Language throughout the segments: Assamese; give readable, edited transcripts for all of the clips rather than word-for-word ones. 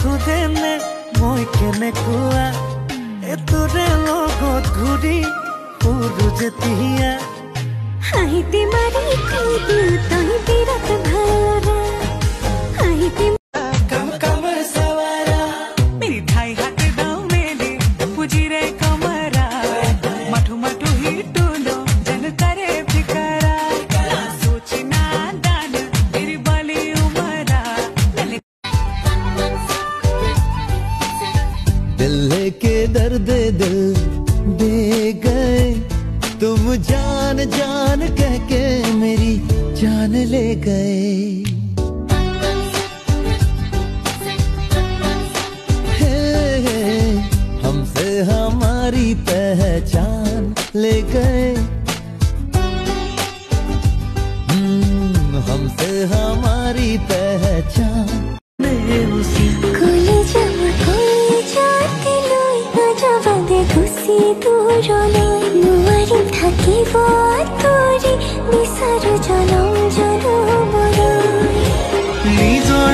খুদেনে মই কেনেকুৱা এতৰে লগত ঘূৰি ফুৰো যেতিয়া হাঁহিতে মাৰি দিও তই বিৰাট ভালৰা হাঁহিতে कम कम सवारा मेरी ढाई हाथ दाव मेले पुजी रे कमरा मठू मठू ही टूलो जन करे फिकरा ना सोच ना दान मेरी बाली उमरा दिल लेके दर्द दिल दे गए तुम जान जान कह के मेरी जान ले गए हमसे हमारी पहचान ले गए हमसे हमारी पहचान খুশি দূৰলৈ নোৱাৰিম থাকিব আঁতৰি বিচাৰো জনম জনমলৈ নিজৰ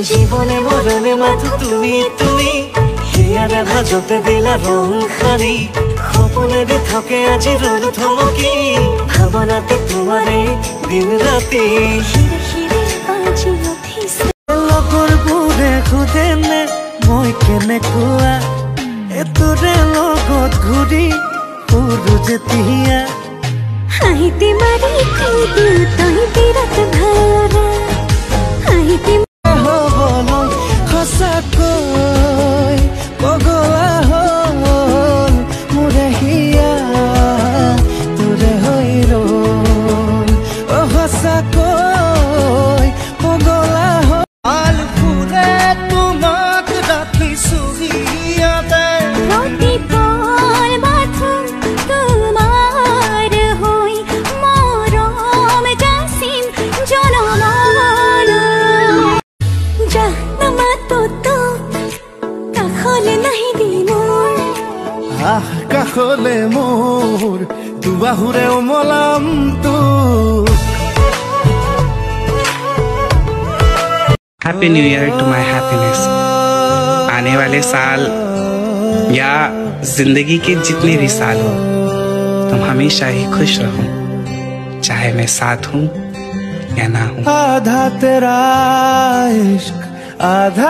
জীবনে মৰণে মাথো তুমি তুমি হিয়াৰে ভাজতে দিলা ৰং খাৰি সপনেৰে থাকে আজি ৰোদ থমকি ভাবনাতে তোমাৰে দিন ৰাতি হিৰে হিৰে আজি উঠিছে লগৰ বোৰে খুদেনে মই কেনেকুৱা এতৰে লগত ঘূৰি ফুৰো যেতিয়া হাঁহিতে মাৰি দিও তই বিৰাট ভালৰা হাঁহিতে হবলৈ সঁচাকৈ পগলা হ'ল মোৰে হিয়া তোৰে হৈ ৰ'ল সঁচাকৈ পগলা হ'ল ফুৰে তোমাক ৰাখিছো হিয়াতে প্ৰতিপল বাথো তোমাৰ হৈ মৰম যাচিম জনমলৈ জানামাতো তো কাষলে নাহিবি মোৰ আহ কাষলে মোৰ দুবাহুৰে উমলাম তো happy new year to my happiness. आने वाले साल या जिंदगी के जितने भी साल हो तुम हमेशा ही खुश रहो, चाहे मैं साथ हूँ या ना हूँ। आधा तेरा इश्क आधा